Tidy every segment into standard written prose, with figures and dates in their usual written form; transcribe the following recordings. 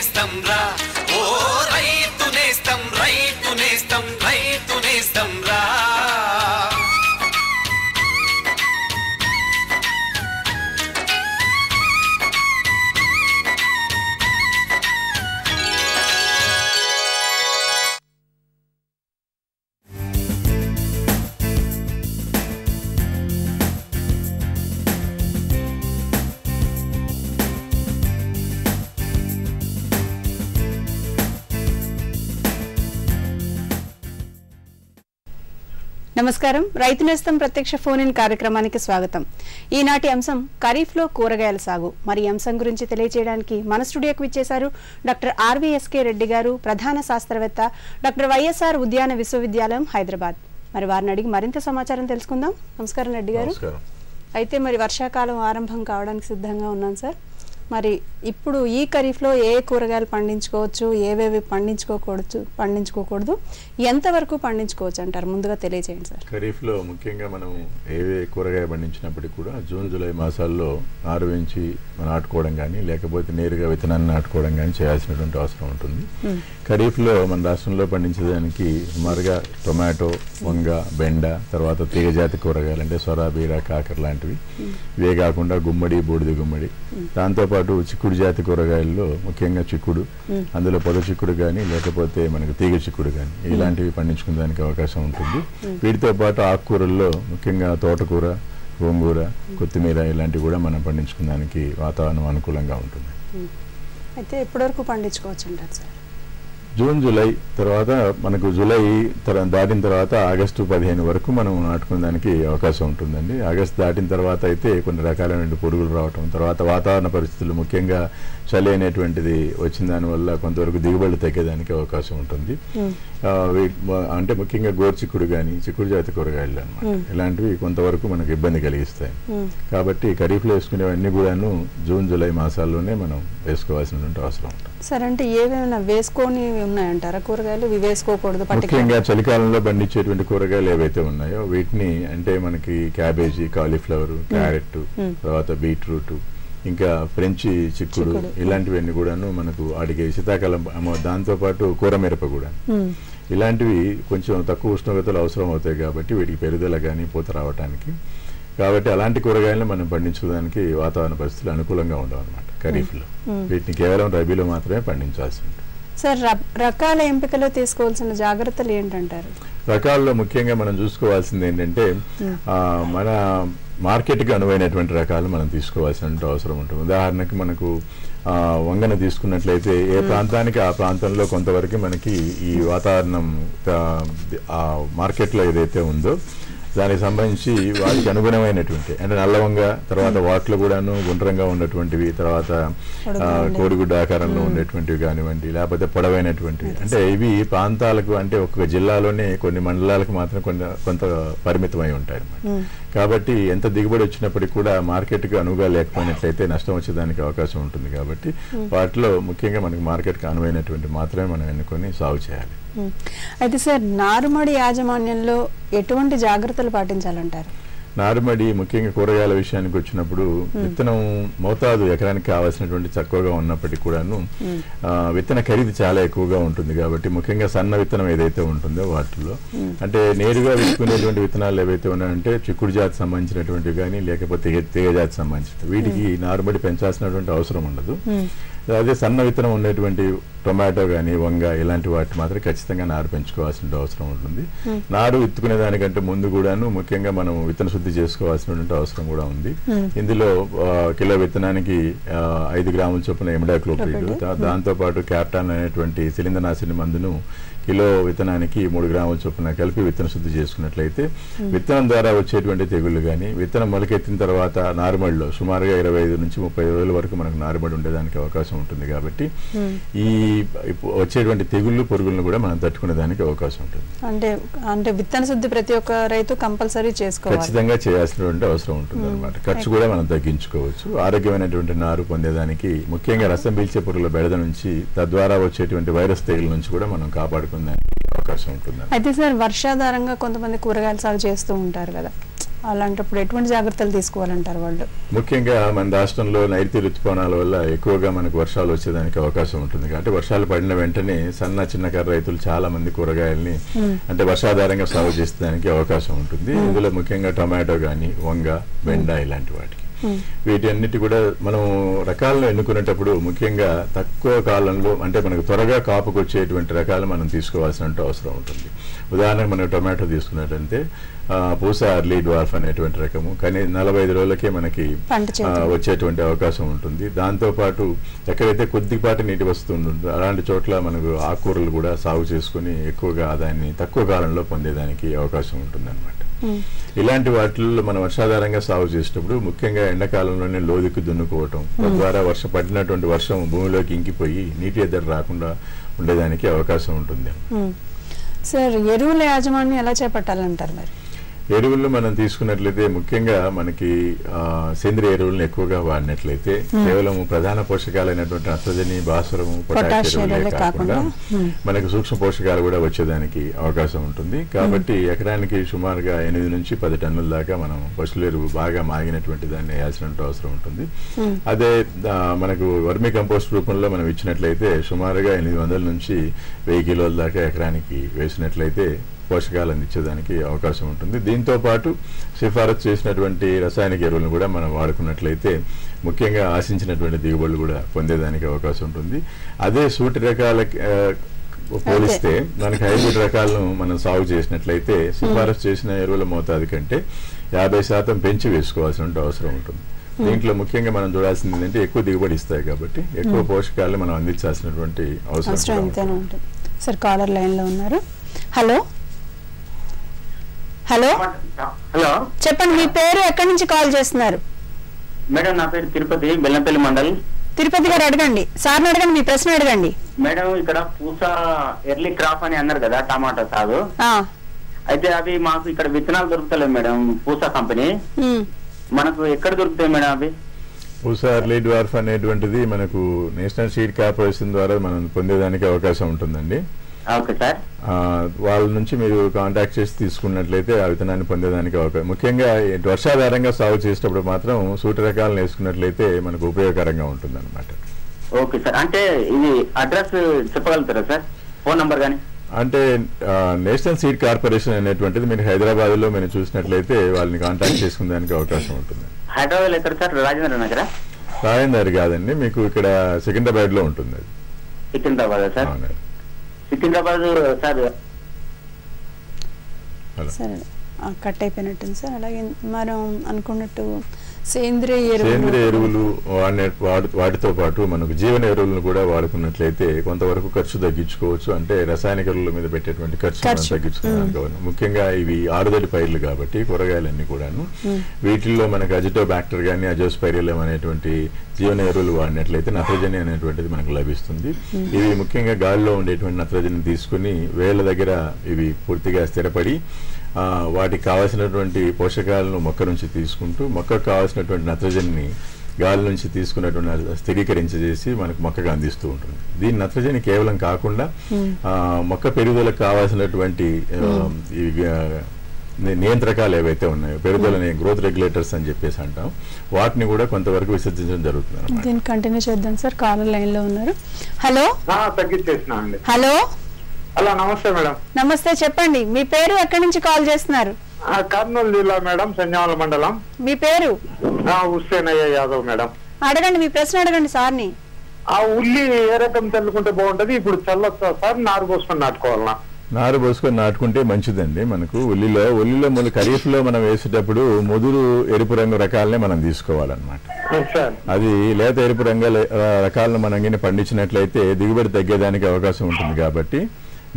నేస్తం రా ఓ రైతు నేస్తం రైతు నేస్తం రైతు నేస్తం రా నమస్కారం రైతు నేస్తం ప్రత్యక్ష ఫోన్ ఇన్ కార్యక్రమానికి స్వాగతం. ఈనాటి అంశం ఖరీఫ్లో కూరగాయల సాగు. మరి ఈ అంశం గురించి తెలియజేయడానికి మన స్టూడియోకి విచ్చేశారు డాక్టర్ ఆర్వీఎస్కే రెడ్డి గారు, ప్రధాన శాస్త్రవేత్త, డాక్టర్ వైఎస్ఆర్ ఉద్యాన విశ్వవిద్యాలయం హైదరాబాద్. మరి వారిని అడిగి మరింత సమాచారం తెలుసుకుందాం. నమస్కారం రెడ్డి గారు. అయితే మరి వర్షాకాలం ఆరంభం కావడానికి సిద్ధంగా ఉన్నాం సార్. మరి ఇప్పుడు ఈ ఖరీఫ్లో ఏ కూరగాయలు పండించుకోవచ్చు, ఏవేవి పండించుకోకూడదు, ఎంతవరకు పండించుకోవచ్చు అంటారు? ముందుగా తెలియజేయండి సార్. ఖరీఫ్లో ముఖ్యంగా మనం ఏవే కూరగాయ పండించినప్పటికీ కూడా జూన్ జూలై మాసాల్లో నారు వేయించి నాటుకోవడం కానీ లేకపోతే నేరుగా విత్తనాన్ని నాటుకోవడం కానీ చేయాల్సినటువంటి అవసరం ఉంటుంది. ఖరీఫ్లో మన రాష్ట్రంలో పండించడానికి సుమారుగా టొమాటో, వంగ, బెండ, తర్వాత తీగజాతి కూరగాయలు అంటే సొర, బీర, కాకర లాంటివి, ఇవే కాకుండా గుమ్మడి, బూడిద గుమ్మడి, దాంతోపాటు చిక్కుడు జాతి కూరగాయల్లో ముఖ్యంగా చిక్కుడు, అందులో పొద చిక్కుడు కానీ లేకపోతే మనకు తీగ చిక్కుడు కానీ ఇలాంటివి పండించుకునేదానికి అవకాశం ఉంటుంది. వీటితో పాటు ఆకుకూరల్లో ముఖ్యంగా తోటకూర, గోంగూర, కొత్తిమీర ఇలాంటివి కూడా మనం పండించుకునేదానికి వాతావరణం అనుకూలంగా ఉంటుంది. అయితే ఎప్పటి వరకు పండించుకోవచ్చు అంటారు సార్? జూన్ జూలై తర్వాత మనకు జూలై దాటిన తర్వాత ఆగస్టు 15 వరకు మనం నాటుకునే దానికి అవకాశం ఉంటుందండి. ఆగస్టు దాటిన తర్వాత అయితే కొన్ని రకాలైన పురుగులు రావటం, తర్వాత వాతావరణ పరిస్థితులు ముఖ్యంగా చలి అనేటువంటిది వచ్చిన దానివల్ల కొంతవరకు దిగుబడులు తగ్గేదానికి అవకాశం ఉంటుంది. అంటే ముఖ్యంగా గోరుచిక్కుడు కానీ చిక్కుడు జాతి కూరగాయలు అనమాట, ఇలాంటివి కొంతవరకు మనకు ఇబ్బంది కలిగిస్తాయి. కాబట్టి ఖరీఫ్లో వేసుకునేవన్నీ కూడాను జూన్ జూలై మాసాల్లోనే మనం వేసుకోవాల్సినటువంటి అవసరం ఉంటుంది. సరే, అంటే ఏవైనా వేసుకొని ఉన్నాయంటారా కూరగాయలు? ఇవి వేసుకోకూడదు. ముఖ్యంగా చలికాలంలో పండించేటువంటి కూరగాయలు ఏవైతే ఉన్నాయో వీటిని అంటే మనకి క్యాబేజీ, కాలీఫ్లవర్, క్యారెట్, తర్వాత బీట్రూట్, ఇంకా ఫ్రెంచి చిక్కుడు ఇలాంటివన్నీ కూడాను మనకు అడిగే శీతాకాలం, దాంతోపాటు కూరమిరప కూడా ఇలాంటివి కొంచెం తక్కువ ఉష్ణోగ్రతలు అవసరం అవుతాయి కాబట్టి వీటికి పెరుగుదల కానీ పూత రావడానికి. కాబట్టి అలాంటి కూరగాయలను మనం పండించుకోవడానికి వాతావరణ పరిస్థితులు అనుకూలంగా ఉండవు అనమాట ఖరీఫ్లో. వీటిని కేవలం రబీలో మాత్రమే పండించాల్సి ఉంటుంది. సార్, రకాల ఎంపికలో తీసుకోవాల్సిన జాగ్రత్తలు ఏంటంటారు? రకాల్లో ముఖ్యంగా మనం చూసుకోవాల్సింది ఏంటంటే మన మార్కెట్కి అనువైనటువంటి రకాలు మనం తీసుకోవాల్సిన అవసరం ఉంటుంది. ఉదాహరణకి మనకు వంగన తీసుకున్నట్లయితే ఏ ప్రాంతానికి ఆ ప్రాంతంలో కొంతవరకు మనకి ఈ వాతావరణం మార్కెట్లో ఏదైతే ఉందో దానికి సంబంధించి వాటికి అనుగుణమైనటువంటి అంటే నల్లవంగ, తర్వాత వాటిలో కూడాను గుండ్రంగా ఉన్నటువంటివి, తర్వాత కోడిగుడ్డ ఆకారంలో ఉండేటువంటివి కానివ్వండి, లేకపోతే పొడవైనటువంటివి, అంటే ఇవి ప్రాంతాలకు అంటే ఒక్కొక్క జిల్లాలోనే కొన్ని మండలాలకు మాత్రం కొంత పరిమితమై ఉంటాయి అన్నమాట. కాబట్టి ఎంత దిగుబడి వచ్చినప్పటికీ కూడా మార్కెట్కి అనువుగా లేకపోయినట్లయితే నష్టం వచ్చేదానికి అవకాశం ఉంటుంది. కాబట్టి వాటిలో ముఖ్యంగా మనకి మార్కెట్కి అనువైనటువంటి మాత్రమే మనం ఎన్నుకొని సాగు చేయాలి. అయితే సార్, నారుమడి యాజమాన్యంలో ఎటువంటి జాగ్రత్తలు పాటించాలంటారు? నారుమడి ముఖ్యంగా కూరగాయల విషయానికి వచ్చినప్పుడు విత్తనం మోతాదు ఎకరానికి కావాల్సినటువంటి తక్కువగా ఉన్నప్పటికీ కూడాను విత్తన ఖరీదు చాలా ఎక్కువగా ఉంటుంది. కాబట్టి ముఖ్యంగా సన్న విత్తనం ఏదైతే ఉంటుందో వాటిలో అంటే నేరుగా విత్తుకునేటువంటి విత్తనాలు ఏవైతే ఉన్నాయంటే చిక్కుడు జాతి సంబంధించినటువంటివి కానీ లేకపోతే తీగ జాతి సంబంధించినవి వీటికి నారుమడి పెంచాల్సినటువంటి అవసరం ఉండదు. అదే సన్న విత్తనం ఉన్నటువంటి టొమాటో కానీ వంగ ఇలాంటి వాటి మాత్రం ఖచ్చితంగా నారు పెంచుకోవాల్సిన అవసరం ఉంటుంది. నారు విత్తుకునే దానికంటే ముందు కూడాను ముఖ్యంగా మనం విత్తన శుద్ధి చేసుకోవాల్సినటువంటి అవసరం కూడా ఉంది. ఇందులో కిలో విత్తనానికి 5 గ్రాముల చొప్పున ఇమిడాక్లోప్రిడ్, దాంతోపాటు క్యాప్టాన్ అనేటువంటి శిలీంద్రనాశిని మందును కిలో విత్తనానికి 3 గ్రాముల చొప్పున కలిపి విత్తన శుద్ధి చేసుకున్నట్లయితే విత్తనం ద్వారా వచ్చేటువంటి తెగుళ్లు కానీ విత్తనం మొలకెత్తిన తర్వాత నారుమడిలో సుమారుగా 25 నుంచి 30 రోజుల వరకు మనకు నారుమడి ఉండేదానికి అవకాశం ఉంటుంది. కాబట్టి ఈ వచ్చేటువంటి తెగుళ్ళు పురుగులను కూడా మనం తట్టుకునే దానికి అవకాశం ఉంటుంది. అంటే విత్తన శుద్ధి ప్రతి ఒక్క రైతు కంపల్సరీ చేసుకోవాలి, ఖచ్చితంగా చేయాల్సినటువంటి అవసరం ఉంటుంది అనమాట. ఖర్చు కూడా మనం తగ్గించుకోవచ్చు. ఆరోగ్యమైనటువంటి నారు పొందేదానికి ముఖ్యంగా రసం పీల్చే పురుగుల బెడద నుంచి తద్వారా వచ్చేటువంటి వైరస్ తెగుల నుంచి కూడా మనం కాపాడుకునే అవకాశం ఉంటుంది. అయితే సార్, వర్షాధారంగా కొంతమంది కూరగాయల సాగు చేస్తూ ఉంటారు కదా, అలాంటప్పుడు ఎటువంటి జాగ్రత్తలు తీసుకోవాలంటారు వాళ్ళు? ముఖ్యంగా మన రాష్ట్రంలో నైరుతి ఋతుపవనాల వల్ల ఎక్కువగా మనకు వర్షాలు వచ్చేదానికి అవకాశం ఉంటుంది. అంటే వర్షాలు పడిన వెంటనే చిన్నకారు రైతులు చాలా మంది కూరగాయల్ని అంటే వర్షాధారంగా సాగు చేసేదానికి అవకాశం ఉంటుంది. ఇందులో ముఖ్యంగా టొమాటో గానీ, వంగ, బెండ ఇలాంటి వాటికి వీటి అన్నిటి కూడా మనం రకాలను ఎన్నుకునేటప్పుడు ముఖ్యంగా తక్కువ కాలంలో అంటే మనకు త్వరగా కాపుకు వచ్చేటువంటి రకాలు మనం తీసుకోవాల్సిన అవసరం ఉంటుంది. ఉదాహరణకు మనం టొమాటో తీసుకున్నట్లయితే పూసా అర్లీ డ్వార్ఫ్ అనేటువంటి రకము కానీ 45 రోజులకే మనకి వచ్చేటువంటి అవకాశం ఉంటుంది. దాంతో పాటు ఎక్కడైతే కొద్దిపాటి నీటి వస్తుంటుందో అలాంటి చోట్ల మనకు ఆకుకూరలు కూడా సాగు చేసుకుని ఎక్కువగా ఆదాయాన్ని తక్కువ కాలంలో పొందేదానికి అవకాశం ఉంటుంది అన్నమాట. ఇలాంటి వాటిల్లో మనం వర్షాధారంగా సాగు చేసేటప్పుడు ముఖ్యంగా ఎండాకాలంలోనే లోతుకి దున్నుకోవటం, తద్వారా పడినటువంటి వర్షం భూమిలోకి ఇంకిపోయి నీటి ఎద్దడి రాకుండా ఉండేదానికి అవకాశం ఉంటుంది. సార్, ఎరువుల యాజమాన్యం ఎలా చేపట్టాలంటారు మరి? ఎరువులను మనం తీసుకున్నట్లయితే ముఖ్యంగా మనకి సేంద్రియ ఎరువులను ఎక్కువగా వాడినట్లయితే కేవలం ప్రధాన పోషకాలైనటువంటి నత్రజని, భాస్వరము, పొటాష్ ఎరువులే కాకుండా మనకు సూక్ష్మ పోషకాలు కూడా వచ్చేదానికి అవకాశం ఉంటుంది. కాబట్టి ఎకరానికి సుమారుగా 8 నుంచి 10 టన్నుల దాకా మనం పశువుల ఎరువు బాగా మాగినటువంటి దాన్ని వేయాల్సిన అవసరం ఉంటుంది. అదే మనకు వర్మీ కంపోస్ట్ రూపంలో మనం ఇచ్చినట్లయితే సుమారుగా 800 నుంచి 1000 కిలోల దాకా ఎకరానికి వేసినట్లయితే పోషకాలు అందించేదానికి అవకాశం ఉంటుంది. దీంతో పాటు సిఫారసు చేసినటువంటి రసాయనిక ఎరువులను కూడా మనం వాడుకున్నట్లయితే ముఖ్యంగా ఆశించినటువంటి దిగుబడులు కూడా పొందేదానికి అవకాశం ఉంటుంది. అదే సూటి రకాల పోలిస్తే మనకి హైబ్రిడ్ రకాలను మనం సాగు చేసినట్లయితే సిఫారసు చేసిన ఎరువుల మోతాదు కంటే 50% పెంచి వేసుకోవాల్సిన అవసరం ఉంటుంది. దీంట్లో ముఖ్యంగా మనం చూడాల్సింది ఏంటంటే ఎక్కువ దిగుబడి ఇస్తాయి కాబట్టి ఎక్కువ పోషకాలు మనం అందించాల్సినటువంటి అవసరం ఉంటుంది. సార్, కాలర్ లైన్ లో ఉన్నారు. హలో హలో హలో, చెప్పండి, మీ పేరు, ఎక్కడి నుంచి కాల్ చేస్తున్నారు? మేడం నా పేరు తిరుపతి, బెల్లంపల్లి మండల్. తిరుపతి గారు అడగండి, సార్ని అడగండి, మీ ప్రశ్న అడగండి. మేడం, ఇక్కడ పూసా ఎర్లీ క్రాప్ అని అన్నారు కదా టమాటా సాగు, అయితే అవి మాకు ఇక్కడ విత్తనాలు దొరుకుతలేదు మేడం. పూసా కంపెనీ మనకు ఎక్కడ దొరుకుతాయి మేడం అవి? పూసా ఎర్లీ డ్వార్ఫ్ అనేటువంటిది మనకు నేషనల్ సీడ్ కార్పొరేషన్ ద్వారా మనం పొందేదానికి అవకాశం ఉంటుందండి. Okay sir. వాళ్ళ నుంచి మీరు కాంటాక్ట్ చేసి తీసుకున్నట్లయితే ఆ విత్తనాన్ని పొందేదానికి అవకాశం. ముఖ్యంగా వర్షాధారంగా సాగు చేసేటప్పుడు మాత్రం సూటి రకాలను వేసుకున్నట్లయితే మనకు ఉపయోగకరంగా ఉంటుంది అనమాట. Okay sir. అంటే ఇది అడ్రస్ చెప్పగలుగుతారా సార్, ఫోన్ నంబర్ కానీ? అంటే నేషనల్ సీడ్ కార్పొరేషన్ అనేటువంటిది మీరు హైదరాబాద్ లో మీరు చూసినట్లయితే వాళ్ళని కాంటాక్ట్ చేసుకునే దానికి అవకాశం ఉంటుంది. హైదరాబాద్ ఎక్కడ సార్? రాజేంద్ర నగర? రాజేంద్ర కాదండి, మీకు ఇక్కడ సికింద్రాబాద్ లో ఉంటుంది. సికింద్రాబాద్ సార్? సికింద్రాబాద్ సార్. సరే, కట్ అయిపోయినట్టుంది సార్. అలాగే మనం అనుకున్నట్టు సేంద్రియ ఎరువులు వాటితో పాటు మనకు జీవన ఎరువులను కూడా వాడుకున్నట్లయితే కొంతవరకు ఖర్చు తగ్గించుకోవచ్చు. అంటే రసాయనిక ఎరువుల మీద పెట్టేటువంటి ఖర్చు తగ్గించుకోవడానికి. ముఖ్యంగా ఇవి ఆరుదడి పైర్లు కాబట్టి కూరగాయలన్నీ కూడాను వీటిల్లో మనకు అజిటోబాక్టర్ కానీ అజోస్పైరిలం అనేటువంటి జీవన ఎరువులు వాడినట్లయితే నత్రజని అనేటువంటిది మనకు లభిస్తుంది. ఇవి ముఖ్యంగా గాలిలో ఉండేటువంటి నత్రజని తీసుకుని వేళ్ల దగ్గర ఇవి పూర్తిగా స్థిరపడి వాటికి కావాల్సినటువంటి పోషకాలను మొక్క నుంచి తీసుకుంటూ మొక్కకు కావాల్సినటువంటి నత్రజనిని గాలి నుంచి తీసుకున్నటువంటి స్థిరీకరించేసి మనకు మొక్కగా అందిస్తూ ఉంటుంది. దీని నత్రజని కేవలం కాకుండా మొక్క పెరుగుదలకు కావాల్సినటువంటి నియంత్రకాలు ఏవైతే ఉన్నాయో, పెరుగుదలని గ్రోత్ రెగ్యులేటర్స్ అని చెప్పేసి అంటాం, వాటిని కూడా కొంతవరకు విసర్జించడం జరుగుతుంది. దీన్ని కంటిన్యూ చేద్దాం సార్. కాలర్ లైన్ లో ఉన్నారు. హలో హలో హలో, నమస్తే మేడం. నమస్తే, చెప్పండి, మీ పేరు, ఎక్కడి నుంచి కాల్ చేస్తున్నారు? కర్నూలు జిల్లా మేడం, సంజామల మండలం. మీ పేరు? హుస్సేనయ్య యాదవ్ మేడం. అడగండి, మీ ప్రశ్న అడగండి సార్ని. ఆ ఉల్లి ఏ రకం చల్లుకుంటే బాగుంటది? ఇప్పుడు చల్లొచ్చా సార్, నారు పోసుకొని నాటుకోవాలన్నా? నారు పోసుకొని నాటుకుంటే మంచిదండి. మనకు ఉల్లిలో మన ఖరీఫ్ లో మనం వేసేటప్పుడు ముదురు ఎరుపు రంగు రకాలనే మనం తీసుకోవాలన్నమాట. అది లేత ఎరుపు రంగు రకాలను మనం గిన్నె పండించినట్లయితే దిగుబడి తగ్గేదానికి అవకాశం ఉంటుంది. కాబట్టి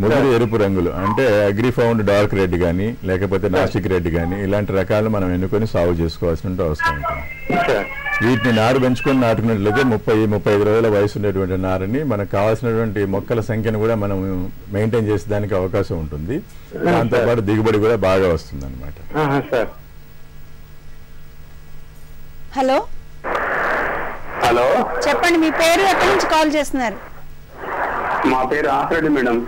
ముదురు ఎరుపు రంగులు అంటే అగ్రిఫౌండ్ డార్క్ రెడ్ కానీ లేకపోతే నాసిక్ రెడ్ కానీ ఇలాంటి రకాలు మనం ఎన్నుకొని సాగు చేసుకోవాల్సిన అవసరం ఉంటుంది. వీటిని నారు పెంచుకొని నాటుకున్నట్లయితే 30-35 రోజుల వయసు ఉండేటువంటి నారుని మనకు కావాల్సినటువంటి మొక్కల సంఖ్యను కూడా మనం మెయింటైన్ చేసేదానికి అవకాశం ఉంటుంది. దాంతోపాటు దిగుబడి కూడా బాగా వస్తుంది అనమాట. హలో హలో, చెప్పండి, మీ పేరు, ఎక్కడి నుంచి కాల్ చేస్తున్నారు? మా పేరు ఆఫ్రెడ్డి మేడం.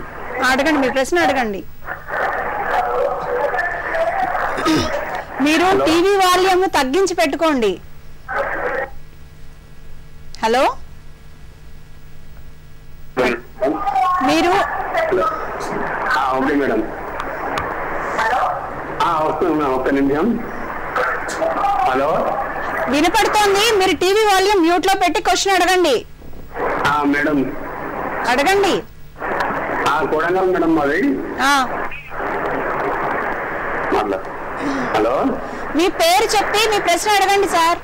అడగండి, మీ ప్రశ్న అడగండి. మీరు టీవీ వాల్యూమ్ తగ్గించి పెట్టుకోండి. హలో, మీరు ఓకే మేడం, వస్తున్నా ఒక్క నిమిషం. హలో, వినపడుతోంది. మీరు టీవీ వాల్యూమ్ మ్యూట్ లో పెట్టి క్వశ్చన్ అడగండి. మేడం అడగండి. కొడంగల్ మేడం మాది. హలో, మీ పేరు చెప్పి మీ ప్రశ్న అడగండి సార్.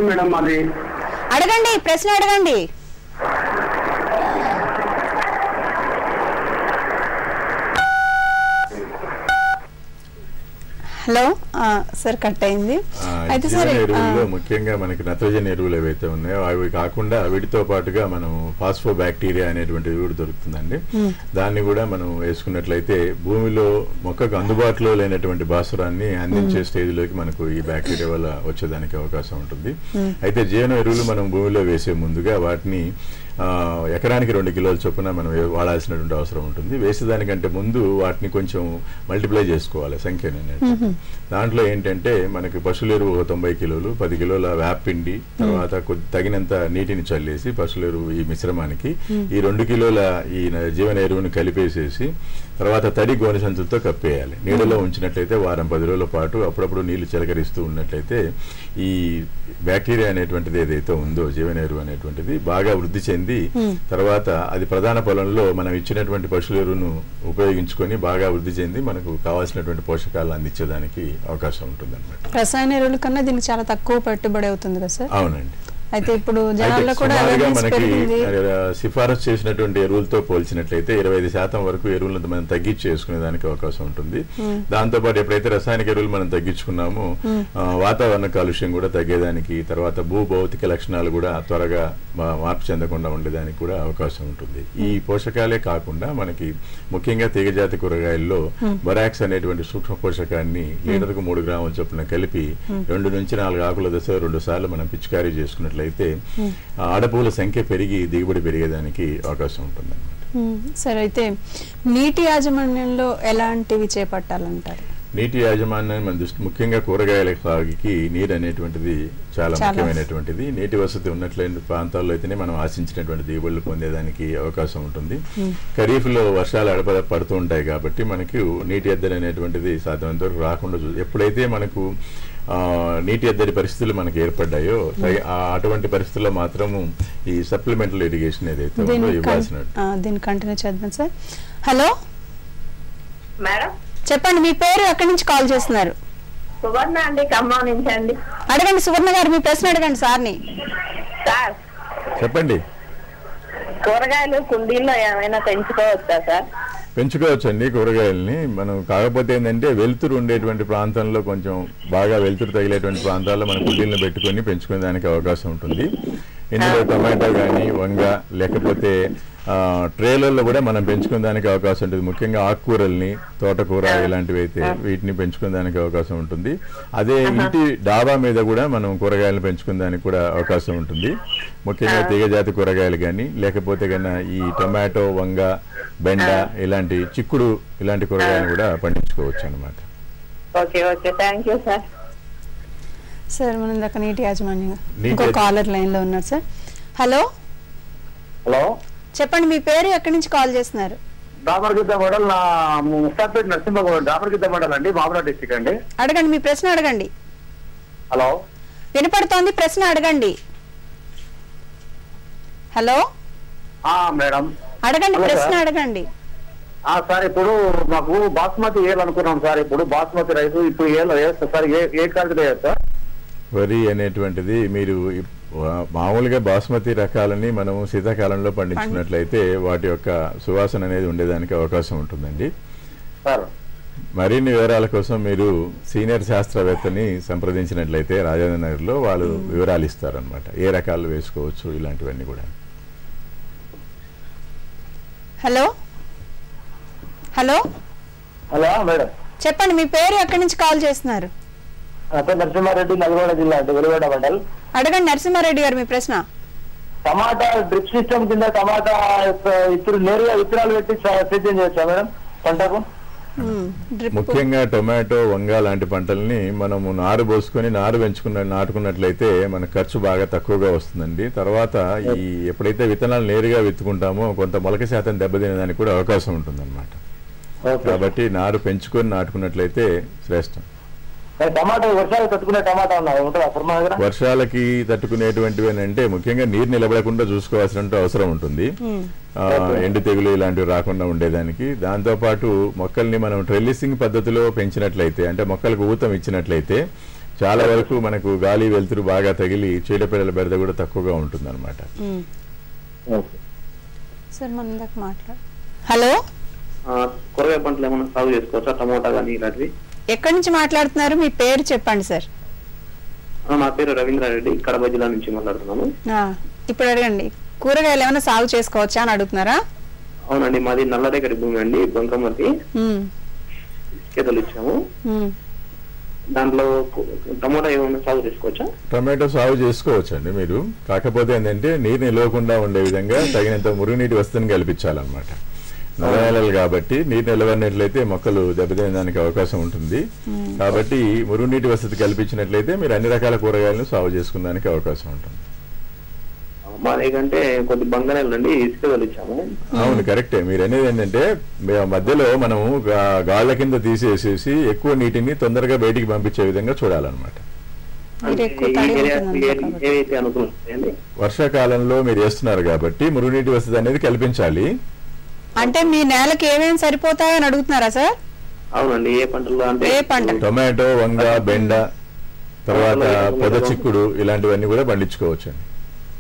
మేడం మాది. అడగండి, ప్రశ్న అడగండి. హలో సార్, కట్ అయింది. అయితే సార్ ఎరువుల్లో ముఖ్యంగా మనకి నత్రజని ఎరువులు ఏవైతే ఉన్నాయో అవి కాకుండా వీటితో పాటుగా మనం ఫాస్ఫో బ్యాక్టీరియా అనేటువంటిది కూడా దొరుకుతుందండి. దాన్ని కూడా మనం వేసుకున్నట్లయితే భూమిలో మొక్కకు అందుబాటులో లేనటువంటి భాస్వరాన్ని అందించే స్టేజ్ లోకి మనకు ఈ బ్యాక్టీరియా వల్ల వచ్చేదానికి అవకాశం ఉంటుంది. అయితే జీవన ఎరువులు మనం భూమిలో వేసే ముందుగా వాటిని ఎకరానికి 2 కిలోల చొప్పున మనం వాడాల్సినటువంటి అవసరం ఉంటుంది. వేసేదానికంటే ముందు వాటిని కొంచెం మల్టిప్లై చేసుకోవాలి సంఖ్యను. దాంట్లో ఏంటంటే మనకి పశువుల ఎరువు 90 కిలోలు, 10 కిలోల వేపపిండి, తర్వాత తగినంత నీటిని చల్లేసి పశువుల ఎరువు ఈ మిశ్రమానికి ఈ 2 కిలోల ఈ జీవన ఎరువును కలిపేసేసి తర్వాత తడి గోనె సంచులతో కప్పేయాలి. నీడలో ఉంచినట్లయితే వారం 10 రోజుల పాటు అప్పుడప్పుడు నీళ్లు చిలకరిస్తూ ఉన్నట్లయితే ఈ బ్యాక్టీరియా అనేటువంటిది ఏదైతే ఉందో జీవన ఎరువు అనేటువంటిది బాగా వృద్ధి చెంది తర్వాత అది ప్రధాన పొలంలో మనం ఇచ్చినటువంటి పశువుల ఎరువును ఉపయోగించుకొని బాగా వృద్ధి చెంది మనకు కావాల్సినటువంటి పోషకాలు అందించేదానికి అవకాశం ఉంటుంది అన్నమాట. రసాయన ఎరువుల కన్నా దీనికి చాలా తక్కువ పెట్టుబడి అవుతుంది కదా సార్? అవునండి. అయితే ఇప్పుడు జనాల్లో కూడా మనకి సిఫారసు చేసినటువంటి ఎరువులతో పోల్చినట్లయితే 25% వరకు ఎరువులను మనం తగ్గించి చేసుకునే దానికి అవకాశం ఉంటుంది. దాంతో పాటు ఎప్పుడైతే రసాయనిక ఎరువులు మనం తగ్గించుకున్నామో వాతావరణ కాలుష్యం కూడా తగ్గేదానికి, తర్వాత భూ భౌతిక లక్షణాలు కూడా త్వరగా మార్పు చెందకుండా ఉండేదానికి కూడా అవకాశం ఉంటుంది. ఈ పోషకాలే కాకుండా మనకి ముఖ్యంగా తీగజాతి కూరగాయల్లో బొరాక్స్ అనేటువంటి సూక్ష్మ పోషకాన్ని లీటర్కు 3 గ్రాముల చొప్పున కలిపి 2 నుంచి 4 ఆకుల దశ 2 సార్లు మనం పిచికారీ చేసుకున్నట్లయితే ఆడపూల సంఖ్య పెరిగి దిగుబడి పెరిగేదానికి అవకాశం ఉంటుంది అన్నమాట. సరే, అయితే నీటి యాజమాన్యంలో ఎలాంటివి చేపట్టాలంటారు? నీటి యాజమాన్యాన్ని మన దృష్టి ముఖ్యంగా కూరగాయల సాగుకి నీరు అనేటువంటిది చాలా ముఖ్యమైనటువంటిది. నీటి వసతి ఉన్నట్లయిన ప్రాంతాల్లో అయితేనే మనం ఆశించినటువంటి దిగుబడులు పొందేదానికి అవకాశం ఉంటుంది. ఖరీఫ్ లో వర్షాలు అడపద పడుతూ ఉంటాయి కాబట్టి మనకు నీటి ఎద్దడి అనేటువంటిది సాధ్యమైనంత వరకు రాకుండా ఎప్పుడైతే మనకు నీటి ఎద్దడి పరిస్థితులు మనకు ఏర్పడ్డాయో అటువంటి పరిస్థితుల్లో మాత్రము ఈ సప్లిమెంటల్ ఇరిగేషన్ ఏదైతే ఉందో ఇవ్వాల్సిన. దీన్ని కంటిన్యూ చేద్దాం సార్. హలో మేడం, చెప్పండి, మీ పేరు ఎక్కడి నుంచి కాల్ చేస్తున్నారు? సువర్ణ అండి, ఖమ్మం నుంచి అండి. అడగండి సువర్ణ గారు, మీ ప్రశ్న అడగండి సార్ని. సార్, చెప్పండి. కూరగాయలు కుండీల్లో ఏమైనా పెంచుకోవచ్చా సార్? పెంచుకోవచ్చండి కూరగాయలని మనం. కాకపోతే ఏంటంటే వెలుతురు ఉండేటువంటి ప్రాంతంలో కొంచెం బాగా వెలుతురు తగిలేటువంటి ప్రాంతాల్లో మనం కుండీలను పెట్టుకొని పెంచుకునే దానికి అవకాశం ఉంటుంది. ఇందులో టమాటో కానీ వంగ లేకపోతే ట్రేలలో కూడా మనం పెంచుకునే దానికి అవకాశం ఉంటుంది. ముఖ్యంగా ఆకుకూరల్ని, తోటకూర ఇలాంటివి అయితే వీటిని పెంచుకునే దానికి అవకాశం ఉంటుంది. అదే ఇంటి డాబా మీద కూడా మనం కూరగాయలు పెంచుకునే దానికి కూడా అవకాశం ఉంటుంది. ముఖ్యంగా తీగజాతి కూరగాయలు కానీ లేకపోతే కన్నా ఈ టొమాటో, వంగ, బెండ ఇలాంటి చిక్కుడు ఇలాంటి కూరగాయలు కూడా పండించుకోవచ్చు అన్నమాట. Okay okay, thank you sir. Sir, మనం దాకా నీటి యాజమాన్యంగా ఇంకో కాలర్ లైన్ లో ఉన్నారు సార్. హలో హలో, చెప్పండి, మీ పేరు ఎక్కడి నుంచి కాల్ చేస్తున్నారు? దాపరగిద్ద మోడల్, నా ముస్తాపేట నరసింహగౌడ్, దాపరగిద్ద మోడల్ అండి, బాబురావు డిస్ట్రిక్ట్ అండి. అడగండి, మీ ప్రశ్న అడగండి. హలో, వినపడుతోంది, ప్రశ్న అడగండి. హలో మేడం, అడగండి, ప్రశ్న అడగండి. సార్ ఇప్పుడు మాకు బాస్మతి వేయాలనుకున్నాం సార్. ఇప్పుడు బాస్మతి రైస్ ఇప్పుడు వేస్తా సార్. ఏ క్వాలిటీ వేయచ్చు సార్? వరి అనేటువంటిది మీరు మామూలుగా బాస్మతి రకాలని మనము శీతాకాలంలో పండించుకున్నట్లయితే వాటి యొక్క సువాసన అనేది ఉండేదానికి అవకాశం ఉంటుందండి. మరిన్ని వివరాల కోసం మీరు సీనియర్ శాస్త్రవేత్తని సంప్రదించినట్లయితే రాజేంద్ర నగర్లో వాళ్ళు వివరాలు ఇస్తారనమాట, ఏ రకాలు వేసుకోవచ్చు ఇలాంటివన్నీ కూడా. హలో హలో హలో మేడం, చెప్పండి, మీ పేరు ఎక్కడి నుంచి కాల్ చేస్తున్నారు? నరసింహారెడ్డి, నల్గొండ జిల్లా, వెలుగొండ మండల్. అడగండి నరసింహారెడ్డి గారు, మీ ప్రశ్న. టమాటా డ్రిప్ సిస్టమ్ కింద టమాటా ఇప్పుడు నేరుగా విత్తనాలు పెట్టి సేద్యం చేయొచ్చా మేడం పంటకు? ముఖ్యంగా టొమాటో, వంగ లాంటి పంటల్ని మనము నారు పోసుకొని నారు నాటుకున్నట్లయితే మన ఖర్చు బాగా తక్కువగా వస్తుందండి. తర్వాత ఈ ఎప్పుడైతే విత్తనాలు నేరుగా విత్తుకుంటామో కొంత మొలక శాతం దెబ్బతినేదానికి కూడా అవకాశం ఉంటుందన్నమాట. కాబట్టి నారు పెంచుకొని నాటుకున్నట్లయితే శ్రేష్టం. టమాటా వర్షాలు తట్టుకునే టమాటా ఉంటుందా? వర్షాలకి తట్టుకునేటువంటివి అంటే ముఖ్యంగా నీరు నిలబడకుండా చూసుకోవాల్సిన అవసరం ఉంటుంది. ఎండు తెగులు ఇలాంటివి రాకుండా ఉండేదానికి. దాంతో పాటు మొక్కల్ని మనం ట్రెల్లిసింగ్ పద్ధతిలో పెంచినట్లయితే, అంటే మొక్కలకు ఊతం ఇచ్చినట్లయితే చాలా వరకు మనకు గాలి వెలుతురు బాగా తగిలి చీడపీడల బెడద కూడా తక్కువగా ఉంటుంది అనమాట. హలో, కూరగాయ పంటలు ఏమైనా సాగు చేసుకోవచ్చా? టమోటా కానీ ఇలాంటివి. ఎక్కడి నుంచి మాట్లాడుతున్నారు? మీ పేరు చెప్పండి సార్. నా పేరు రవీంద్రారెడ్డి, కడప జిల్లా నుంచి మాట్లాడుతున్నాను. ఇప్పుడు అడగండి, కూరగాయలు ఏమైనా సాగు చేసుకోవచ్చా అని అడుగుతున్నారా? అవునండి, మాది నల్లరేగడి భూమి అండి, బంకమతి. ఇసుకేతలు ఇచ్చాము. దాంట్లో టమోటా ఏమైనా సాగు చేసుకోవచ్చా? టమాటో సాగు చేసుకోవచ్చు అండి మీరు. కాకపోతే ఏంటంటే నీరు నిలవకుండా ఉండే విధంగా తగినంత మురుగునీటి వసతిని కల్పించాలన్నమాట. నల్లనేలలు కాబట్టి నీరు నిలవనట్లయితే మొక్కలు దెబ్బతినడానికి అవకాశం ఉంటుంది. కాబట్టి మురుగునీటి వసతి కల్పించినట్లయితే మీరు అన్ని రకాల కూరగాయలను సాగు చేసుకునేందుకు అవకాశం ఉంటుంది. మాదేకంటే కొద్ది బంగాళాలండి, ఇసుక తొలిచాము. అవును, కరెక్టే. మీరు అనేది ఏంటంటే మధ్యలో మనము గాళ్ల కింద తీసేసేసి ఎక్కువ నీటిని తొందరగా బయటికి పంపించే విధంగా చూడాలన్నమాట. వర్షాకాలంలో మీరు వేస్తున్నారు కాబట్టి మురుగునీటి వసతి అనేది కల్పించాలి. అంటే మీ నేలకి ఏమేమి సరిపోతాయని అడుగుతున్నారా సార్? అవునండి. ఏ పంటలు అంటే? ఏ పంట? టొమాటో, వంగ, బెండ, తర్వాత పొద చిక్కుడు ఇలాంటివన్నీ కూడా పండించుకోవచ్చు అండి.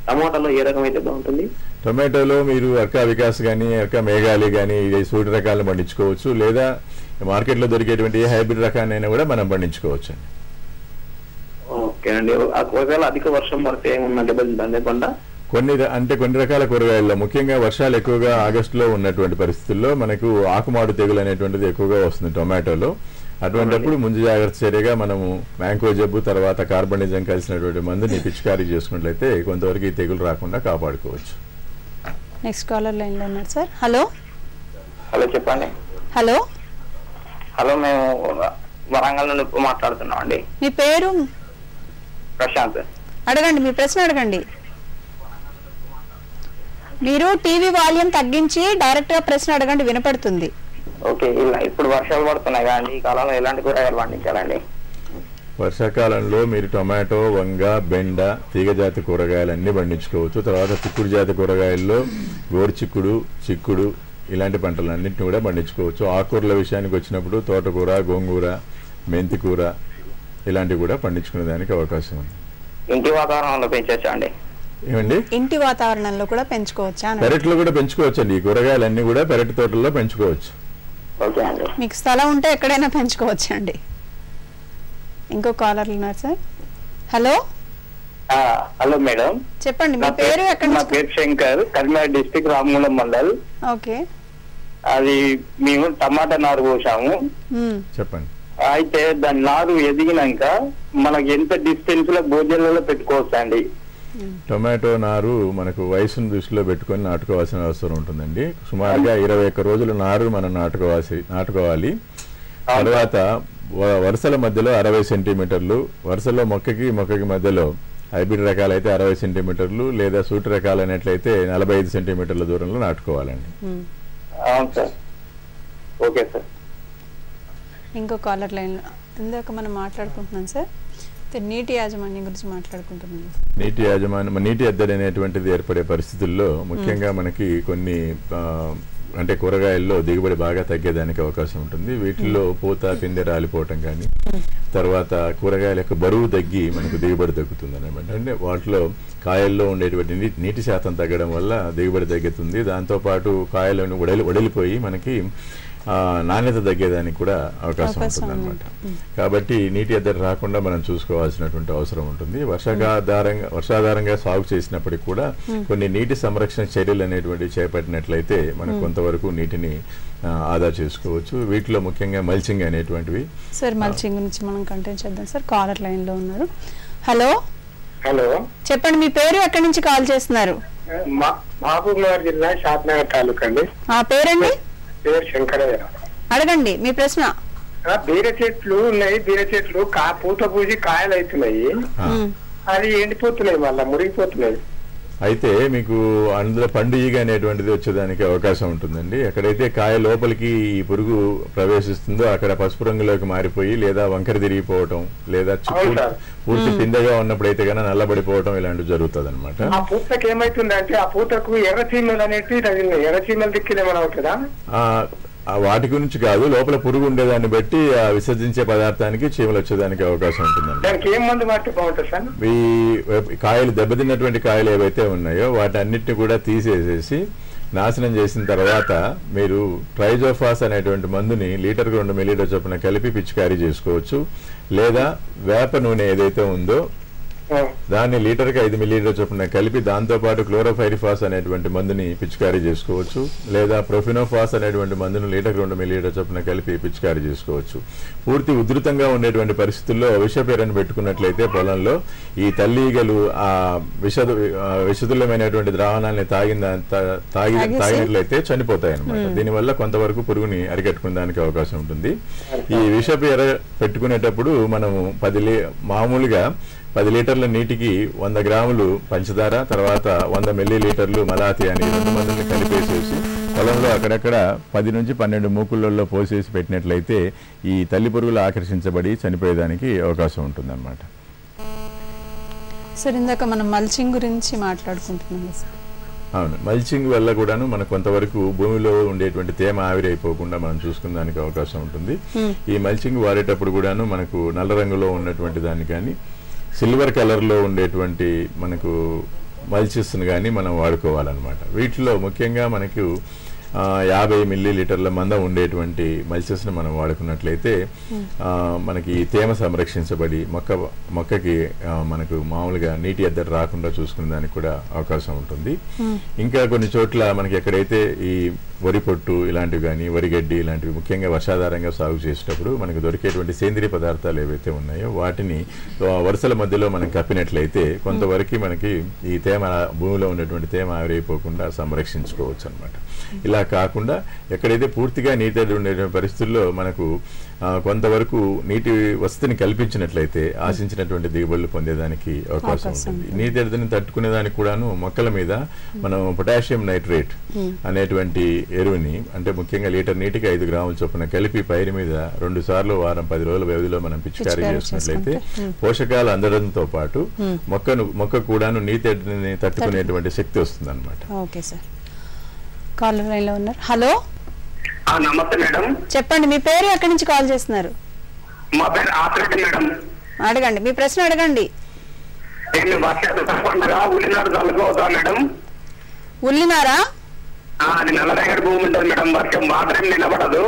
టమాటాలో ఏ రకం అయితే బాగుంటుంది? టొమాటోలో మీరు అర్కా వికాస్ కానీ, అర్కా మేఘాలి కానీ ఈ సూటి రకాలను పండించుకోవచ్చు. లేదా మార్కెట్లో దొరికేటువంటి ఏ హైబ్రిడ్ రకాన్ని కూడా మనం పండించుకోవచ్చు అండి. ఓకే అండి. ఒకవేళ అధిక వర్షం పడితే ఏమన్నా దెబ్బతింటే పంట? కొన్ని రకాల కూరగాయల్లో ముఖ్యంగా వర్షాలు ఎక్కువగా ఆగస్టులో ఉన్నటువంటి పరిస్థితుల్లో మనకు ఆకుమాడు తెగులు అనేటువంటిది ఎక్కువగా వస్తుంది టొమాటోలో. అటువంటిప్పుడు ముందు జాగ్రత్త చర్యగా మనము మ్యాంకో జబ్బు తర్వాత కార్బనిజం కలిసినటువంటి మందుని పిచికారీ చేసుకున్నట్లయితే కొంతవరకు ఈ తెగులు రాకుండా కాపాడుకోవచ్చు. నెక్స్ట్ కాలర్ లైన్ లో ఉన్నారు సార్. హలో. హలో, చెప్పండి. హలో. హలో, మేము వరంగల్ నుండి మాట్లాడుతున్నాం అండి. మీ పేరు? ప్రశాంత్. అడగండి, మీ ప్రశ్న అడగండి. మీరు టీవీ వాల్యూమ్ తగ్గించి డైరెక్ట్ గా ప్రశ్న అడగండి, వినపడుతుంది. ఓకే. ఇప్పుడు వర్షాలు పడుతున్నాయి కానీ ఈ కాలంలో ఎలాంటి కూరగాయలు పండించాలండి? వర్షాకాలంలో మీరు టొమాటో, వంగ, బెండ, తీగజాతి కూరగాయలు అన్ని పండించుకోవచ్చు. తర్వాత చిక్కుడు జాతి కూరగాయల్లో గోరు చిక్కుడు, చిక్కుడు ఇలాంటి పంటలన్నింటినీ కూడా పండించుకోవచ్చు. ఆకుకూరల విషయానికి వచ్చినప్పుడు తోటకూర, గోంగూర, మెంతికూర ఇలాంటివి కూడా పండించుకునే దానికి అవకాశం ఉంది. ఇంటి వాతావరణంలో పెంచొచ్చా అండి? ఏమండి? ఇంటి వాతావరణంలో కూడా పెంచుకోవచ్చా? పెరట్లో కూడా పెంచుకోవచ్చు అండి. ఈ కూరగాయలన్నీ కూడా పెరటి తోటల్లో పెంచుకోవచ్చు. మీకు స్థలం ఉంటే ఎక్కడైనా పెంచుకోవచ్చు అండి. ఇంకో కాలర్ ఉన్నారు సార్. హలో. హలో మేడం, చెప్పండి, మీ పేరు? ఎక్కడ? నా పేరు శంకర్, కరీంనగర్ డిస్ట్రిక్ట్ రామగుండం మండల్. ఓకే. అది మేము టమాటా నారు పోసాము. చెప్పండి. అయితే దాని నారు ఎదిగినాక మనకి ఎంత డిస్టెన్స్ లో భోజనాలలో పెట్టుకోవచ్చు అండి? టొమాటో నారు మనకు వయసును దృష్టిలో పెట్టుకొని నాటుకోవాల్సిన అవసరం ఉంటుందండి. సుమారుగా 21 రోజుల నారు మనం నాటుకోవాలి. తర్వాత వరుసల మధ్యలో 60 సెంటీమీటర్లు, వరుసలో మొక్కకి మధ్యలో హైబ్రిడ్ రకాలైతే 60 సెంటీమీటర్లు, లేదా సూటి రకాలు అనేట్లయితే 45 సెంటీమీటర్ల దూరంలో నాటుకోవాలండి. అవును సార్. Okay sir. ఇంకో కాలర్ లైన్ లో ఇందాక మనం మాట్లాడుకుంటున్నాం సార్, నీటి యాజమాన్యం గురించి మాట్లాడుకుంటున్నాం. నీటి ఎద్దడి అనేటువంటిది ఏర్పడే పరిస్థితుల్లో ముఖ్యంగా మనకి కొన్ని అంటే కూరగాయల్లో దిగుబడి బాగా తగ్గేదానికి అవకాశం ఉంటుంది. వీటిల్లో పూత, పిందె రాలిపోవటం కానీ, తర్వాత కూరగాయల యొక్క బరువు తగ్గి మనకు దిగుబడి తగ్గుతుంది అనమాట. అంటే వాటిలో కాయల్లో ఉండేటువంటి నీటి శాతం తగ్గడం వల్ల దిగుబడి తగ్గుతుంది. దాంతోపాటు కాయలను వడిలిపోయి మనకి నాణ్యత తగ్గేదానికి కూడా అవకాశం ఉంటుంది అనమాట. కాబట్టి నీటి ఎద్దడి రాకుండా మనం చూసుకోవాల్సినటువంటి అవసరం ఉంటుంది. వర్షాధారంగా సాగు చేసినప్పటికీ కూడా కొన్ని నీటి సంరక్షణ చర్యలు అనేటువంటివి చేపట్టినట్లయితే మనకు కొంతవరకు నీటిని ఆదా చేసుకోవచ్చు. వీటిలో ముఖ్యంగా మల్చింగ్ అనేటువంటివి. సార్, మల్చింగ్ గురించి మనం కంటిన్యూ చేద్దాం సార్. కాలర్ లైన్ లో ఉన్నారు. హలో. హలో, చెప్పండి, మీ పేరు? ఎక్కడి నుంచి కాల్ చేస్తున్నారు? మహబూబ్ నగర్ జిల్లా షాద్నగర్ తాలూకా అండి. పేరండి? పేరు శంకరయ్య. అడగండి మీ ప్రశ్న. బీర చెట్లు ఉన్నాయి, బీర చెట్లు పూత పూసి కాయలు అవుతున్నాయి, అది ఎండిపోతున్నాయి, మళ్ళీ మురిగిపోతున్నాయి. అయితే మీకు అందులో పండు ఈగ అనేటువంటిది వచ్చేదానికి అవకాశం ఉంటుందండి. ఎక్కడైతే కాయ లోపలికి ఈ పురుగు ప్రవేశిస్తుందో అక్కడ పసుపు రంగులోకి మారిపోయి లేదా వంకర తిరిగిపోవటం లేదా పూర్తి పిందెగా ఉన్నప్పుడు అయితే కన్నా నల్లబడిపోవటం ఇలాంటివి జరుగుతుంది అనమాట. ఆ పూతకు ఏమైతుందంటే ఆ పూతకు ఎర్ర చీమలు అనేవి తగిలినాయి. ఎర్ర చీమలు దిక్కినేమైనా అవుతుందా? వాటి గురించి కాదు, లోపల పురుగు ఉండేదాన్ని బట్టి ఆ విసర్జించే పదార్థానికి చీమలు వచ్చేదానికి అవకాశం ఉంటుందండి. దానికి ఏం మందు మాత్రం బాగుంటుంది సార్? ఈ కాయలు దెబ్బతిన్నటువంటి కాయలు ఏవైతే ఉన్నాయో వాటి అన్నిటిని కూడా తీసేసేసి నాశనం చేసిన తర్వాత మీరు ట్రైజోఫాస్ అనేటువంటి మందుని లీటర్కు 2 మిల్లీలీటర్ చొప్పున కలిపి పిచికారీ చేసుకోవచ్చు. లేదా వేప నూనె ఏదైతే ఉందో దాన్ని లీటర్కి 5 మిల్లీలీటర్ చొప్పున కలిపి దాంతోపాటు క్లోరోఫైరిఫాస్ అనేటువంటి మందుని పిచికారీ చేసుకోవచ్చు. లేదా ప్రొఫినోఫాస్ అనేటువంటి మందుని లీటర్కి 2 మిల్లీలీటర్ చొప్పున కలిపి పిచికారీ చేసుకోవచ్చు. పూర్తి ఉధృతంగా ఉండేటువంటి పరిస్థితుల్లో విషపేరను పెట్టుకున్నట్లయితే పొలంలో ఈ తల్లీగలు ఆ విషతుల్యమైనటువంటి ద్రావణాన్ని తాగినట్లయితే చనిపోతాయి అన్నమాట. దీనివల్ల కొంతవరకు పురుగుని అరికట్టుకునేదానికి అవకాశం ఉంటుంది. ఈ విషపేర పెట్టుకునేటప్పుడు మనము మామూలుగా 10 లీటర్ల నీటికి 100 గ్రాములు పంచదార, తర్వాత 100 మిల్లీలీటర్లు మలాతి అని 2 మందుల్ని కలిపేసేసి పొలంలో అక్కడక్కడ 10 నుంచి 12 మూకుళ్ళల్లో పోసేసి పెట్టినట్లయితే ఈ తల్లి పురుగులు ఆకర్షించబడి చనిపోయేదానికి అవకాశం ఉంటుందన్నమాట. సార్ ఇందాక మనం మల్చింగ్ గురించి మాట్లాడుకుంటున్నాం సార్. అవును, మల్చింగ్ వల్ల కూడాను మనకు కొంతవరకు భూమిలో ఉండేటువంటి తేమ ఆవిరైపోకుండా మనం చూసుకునేదానికి అవకాశం ఉంటుంది. ఈ మల్చింగ్ వాడేటప్పుడు కూడాను మనకు నల్ల రంగులో ఉన్నటువంటి దాన్ని కానీ సిల్వర్ కలర్లో ఉండేటువంటి మనకు మల్చెస్ని కానీ మనం వాడుకోవాలన్నమాట. వీటిలో ముఖ్యంగా మనకు 50 మిల్లీలీటర్ల మందం ఉండేటువంటి మల్చెస్ని మనం వాడుకున్నట్లయితే మనకి తేమ సంరక్షించబడి మొక్కకి మనకు మామూలుగా నీటి ఎద్దడి రాకుండా చూసుకునే దానికి కూడా అవకాశం ఉంటుంది. ఇంకా కొన్ని చోట్ల మనకి ఎక్కడైతే ఈ వరి పొట్టు ఇలాంటివి కానీ వరిగడ్డి ఇలాంటివి ముఖ్యంగా వర్షాధారంగా సాగు చేసేటప్పుడు మనకు దొరికేటువంటి సేంద్రియ పదార్థాలు ఏవైతే ఉన్నాయో వాటిని వరుసల మధ్యలో మనం కప్పినట్లయితే కొంతవరకు మనకి ఈ తేమ భూమిలో ఉన్నటువంటి తేమ ఆవిరైపోకుండా సంరక్షించుకోవచ్చు అనమాట. ఇలా కాకుండా ఎక్కడైతే పూర్తిగా నీటి ఉండే పరిస్థితుల్లో మనకు కొంతవరకు నీటి వసతిని కల్పించినట్లయితే ఆశించినటువంటి దిగుబడులు పొందేదానికి అవకాశం ఉంటుంది. నీటి ఎద్దడిని తట్టుకునేదానికి కూడాను మొక్కల మీద మనం పొటాషియం నైట్రేట్ అనేటువంటి ఎరువుని అంటే ముఖ్యంగా లీటర్ నీటికి 5 గ్రాముల చొప్పున కలిపి పైరు మీద 2 సార్లు వారం 10 రోజుల వ్యవధిలో మనం పిచికారీ చేసుకున్నట్లయితే పోషకాలు అందడంతో పాటు మొక్క కూడాను నీటి ఎద్దడిని తట్టుకునేటువంటి శక్తి వస్తుంది అనమాట. ఓకే సార్, కాలర్ లైన్ లో ఉన్నారు. హలో, నమస్తే మేడం. చెప్పండి మీ పేరు, ఎక్కడి నుంచి కాల్ చేస్తున్నారు? మా పేరు ఆపరేటర్ మేడం. అడగండి మీ ప్రశ్న అడగండి. మేడం ఉల్లినారా? అది నల్లరేగడి భూమి ఉంటుంది మేడం, వర్షం మాత్రం నిలబడదు.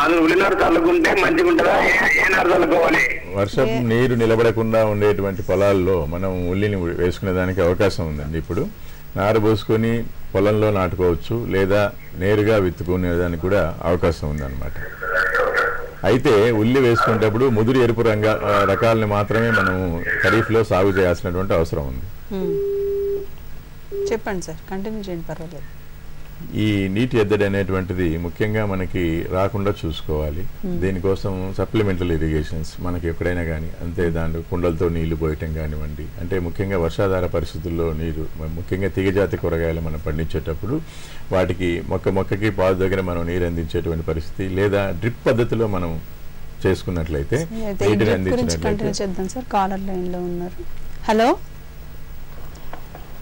అది ఉల్లినారు చల్లుకుంటే మంచిగా ఉంటుందా? ఏ నారు చల్లుకోవాలి? వర్షం నీరు నిలబడకుండా ఉండేటువంటి పొలాల్లో మనం ఉల్లిని వేసుకునే దానికి అవకాశం ఉందండి. ఇప్పుడు నారు పోసుకొని పొలంలో నాటుకోవచ్చు, లేదా నేరుగా విత్తుకునేదానికి కూడా అవకాశం ఉందన్నమాట. అయితే ఉల్లి వేసుకునేటప్పుడు ముదురు ఎరుపు రకాలని మాత్రమే మనం ఖరీఫ్లో సాగు చేయాల్సినటువంటి అవసరం ఉంది. చెప్పండి సార్, కంటిన్యూ చేయండి, పర్వాలేదు. ఈ నీటి ఎద్దడి అనేటువంటిది ముఖ్యంగా మనకి రాకుండా చూసుకోవాలి. దీనికోసం సప్లిమెంటల్ ఇరిగేషన్స్ మనకి ఎక్కడైనా కానీ అంతే దాంట్లో కుండలతో నీళ్లు పోయటం కానివ్వండి, అంటే ముఖ్యంగా వర్షాధార పరిస్థితుల్లో నీరు ముఖ్యంగా తీగజాతి కూరగాయలు మనం పండించేటప్పుడు వాటికి మొక్కకి పాదు దగ్గర మనం నీరు అందించేటువంటి పరిస్థితి, లేదా డ్రిప్ పద్ధతిలో మనం చేసుకున్నట్లయితే నీటిని అందించినట్లయితే. చేద్దాం సార్, కాలర్ లైన్ లో ఉన్నారు. హలో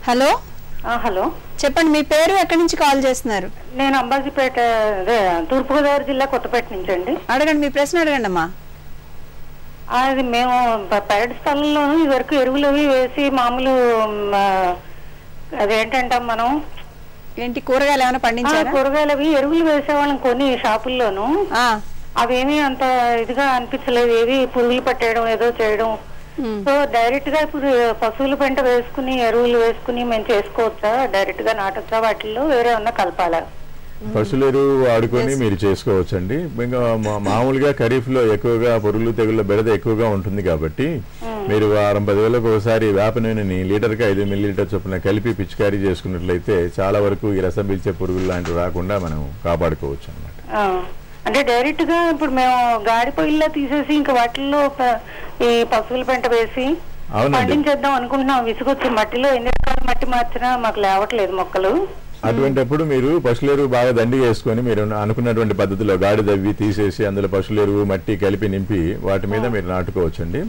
హలో హలో, చెప్పండి మీ పేరు, ఎక్కడి నుంచి కాల్ చేస్తున్నారు? నేను అంబాజీపేట తూర్పుగోదావరి జిల్లా కొత్తపేట నుంచి అండి. అడగండి మీ ప్రశ్న అడగండి అమ్మా. అది మేము పెరటి స్థలంలోనూ ఇదివరకు ఎరువులు అవి వేసి మామూలు అదేంటంటాం మనం ఏంటి కూరగాయలు ఏమైనా పండించారా? కూరగాయలు అవి ఎరువులు వేసేవాళ్ళం కొన్ని షాపుల్లోనూ, అవేమీ అంత ఇదిగా అనిపించలేదు. ఏవి పురుగులు పట్టేయడం ఏదో చేయడం. సో డైరెక్ట్ గా ఇప్పుడు పశువుల పెంట వేసుకుని ఎరువులు వేసుకుని మేము చేసుకోవచ్చా? డైరెక్ట్ గా నాటొచ్చా? వాటిల్లో వేరే ఏమన్నా కలపాలా? పశువుల ఎరువు వాడుకొని మీరు చేసుకోవచ్చండి. ఇంకా మామూలుగా ఖరీఫ్ లో ఎక్కువగా పురుగులు తెగుళ్ళ బెడద ఎక్కువగా ఉంటుంది కాబట్టి మీరు వారం 10 రోజులకు ఒకసారి వేప నూనెని లీటర్కి 5 మిల్లీలీటర్ చొప్పున కలిపి పిచికారీ చేసుకున్నట్లయితే చాలా వరకు ఈ రసం పీల్చే పురుగులు లాంటివి రాకుండా మనం కాపాడుకోవచ్చు అన్నమాట. అంటే డైరెక్ట్ గా ఇప్పుడు మేము గాడి పొయ్యిలా తీసేసి ఇంకా వాటిల్లో ఈ పశువుల పెంట వేసి పండించేద్దాం అనుకుంటున్నాం. విసుగొచ్చి మట్టిలో ఎన్ని రకాల మట్టి మార్చినా మాకు లేవట్లేదు మొక్కలు. అటువంటిప్పుడు మీరు పశువుల ఎరువు బాగా దండి చేసుకొని మీరు అనుకున్నటువంటి పద్ధతిలో గాడి దవ్వి తీసేసి అందులో పశువుల ఎరువు మట్టి కలిపి నింపి వాటి మీద మీరు నాటుకోవచ్చండి.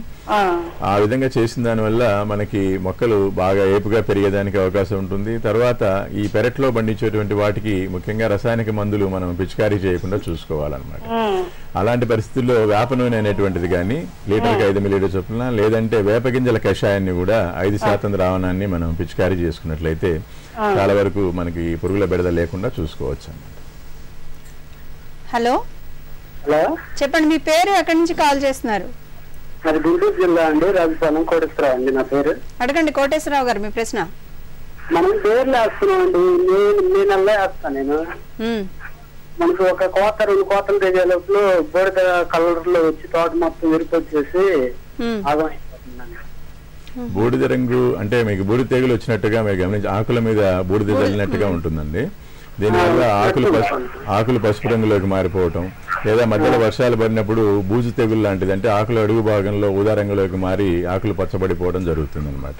ఆ విధంగా చేసిన దానివల్ల మనకి మొక్కలు బాగా ఏపుగా పెరిగేదానికి అవకాశం ఉంటుంది. తర్వాత ఈ పెరట్లో పండించేటువంటి వాటికి ముఖ్యంగా రసాయనిక మందులు మనం పిచికారీ చేయకుండా చూసుకోవాలన్నమాట. అలాంటి పరిస్థితుల్లో వేప నూనె అనేటువంటిది కానీ లీటర్కి 5 మిల్లీలీటర్ చొప్పున, లేదంటే వేపగింజల కషాయాన్ని కూడా 5% ద్రావణాన్ని మనం పిచికారీ చేసుకున్నట్లయితే చాలా వరకు మనకి పురుగుల బెడద లేకుండా చూసుకోవచ్చు అన్నమాట. హలో హలో, చెప్పండి, మీ పేరు ఎక్కడి నుంచి కాల్ చేస్తున్నారు? అది గుంటూరు జిల్లా అండి, రాజస్థానం. కోటేశ్వరరావు అండి నా పేరు. అడగండి కోటేశ్వరరావు గారు, మీ ప్రశ్న. మనం పేర్లు వేస్తున్నాం అండి, నేను నెలలో వేస్తాను. నేను మనకు ఒక కోత 2 కోతలు తెగే లోపల బోడిద కలర్ లో వచ్చి తోట మొత్తం విరిపొచ్చేసి ఆగం అయిపోతుందండి. బూడిద రంగు అంటే మీకు బూడిద తెగులు వచ్చినట్టుగా మీరు గమనించి ఆకుల మీద బూడిద చల్లినట్టుగా ఉంటుందండి. దీనివల్ల ఆకులు పసుపు రంగులోకి మారిపోవటం, లేదా మధ్యలో వర్షాలు పడినప్పుడు బూజు తెగులు లాంటిది, అంటే ఆకుల అడుగు భాగంలో ఊదా రంగులోకి మారి ఆకులు పచ్చబడిపోవడం జరుగుతుంది అనమాట.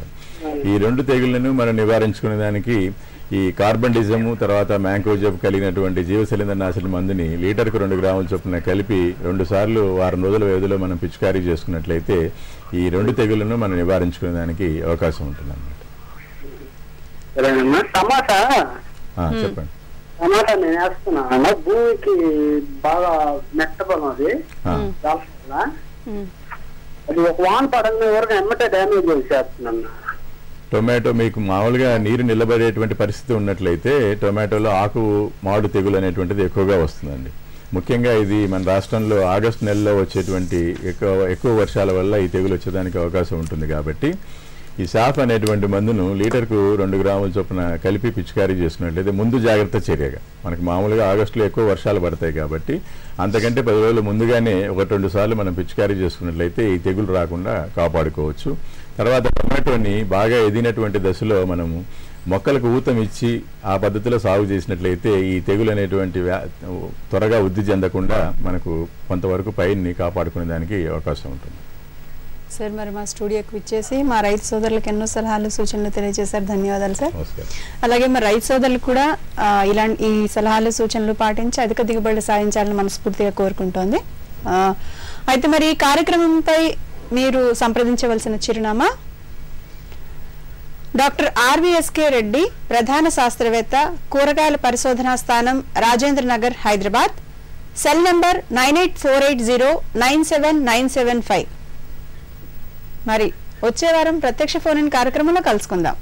ఈ 2 తెగుళ్లను మనం నివారించుకునే దానికి ఈ కార్బండిజము తర్వాత మ్యాంకోజెబ్ కలిగినటువంటి జీవశిలీంద్ర నాశన మందుని లీటర్కు 2 గ్రాముల చొప్పున కలిపి 2 సార్లు వారం రోజుల వ్యవధిలో మనం పిచికారీ చేసుకున్నట్లయితే ఈ 2 తెగుళ్లను మనం నివారించుకునే దానికి అవకాశం ఉంటుంది అన్నమాట. టమాటా చెప్పండి. టమాటా నేను వేస్తున్నా, భూమికి బాగా మెట్ట పొలం అది. అది ఒక వాన పడంగా వరకు ఎమ్మటే డ్యామేజ్ చేస్తున్నాను. టొమాటో మీకు మామూలుగా నీరు నిలబడేటువంటి పరిస్థితి ఉన్నట్లయితే టొమాటోలో ఆకు మాడు తెగులు అనేటువంటిది ఎక్కువగా వస్తుందండి. ముఖ్యంగా ఇది మన రాష్ట్రంలో ఆగస్టు నెలలో వచ్చేటువంటి ఎక్కువ వర్షాల వల్ల ఈ తెగులు వచ్చేదానికి అవకాశం ఉంటుంది. కాబట్టి ఈ సాఫ్ అనేటువంటి మందును లీటర్కు 2 గ్రాముల చొప్పున కలిపి పిచికారీ చేసుకున్నట్లయితే ముందు జాగ్రత్త చర్యగా, మనకి మామూలుగా ఆగస్టులో ఎక్కువ వర్షాలు పడతాయి కాబట్టి అంతకంటే 10 రోజులు ముందుగానే 1-2 సార్లు మనం పిచికారీ చేసుకున్నట్లయితే ఈ తెగులు రాకుండా కాపాడుకోవచ్చు. తర్వాత టొమాటోని బాగా ఎదిగినటువంటి దశలో మనము మొక్కలకు ఊతం ఇచ్చి ఆ పద్ధతిలో సాగు చేసినట్లయితే ఈ తెగులు అనేటువంటి త్వరగా వృద్ధి చెందకుండా మనకు కొంతవరకు పైరుని కాపాడుకునే దానికి అవకాశం ఉంటుంది. సార్, మరి మా స్టూడియోకి విచ్చేసి మా రైతు సోదరులకు ఎన్నో సలహాలు సూచనలు తెలియజేశారు. ధన్యవాదాలు సార్. అలాగే మా రైతు సోదరులు కూడా ఈ సలహాలు సూచనలు పాటించి అధిక దిగుబడి సాధించాలని మనస్ఫూర్తిగా కోరుకుంటోంది. అయితే మరి ఈ కార్యక్రమంపై మీరు సంప్రదించవలసిన చిరునామా డాక్టర్ ఆర్వీఎస్కే రెడ్డి, ప్రధాన శాస్త్రవేత్త, కూరగాయల పరిశోధనా స్థానం, రాజేంద్ర నగర్, హైదరాబాద్. Cell number 9848097975. మరి వచ్చే వారం ప్రత్యక్ష ఫోన్ ఇన్ కార్యక్రమంలో కలుసుకుందాం.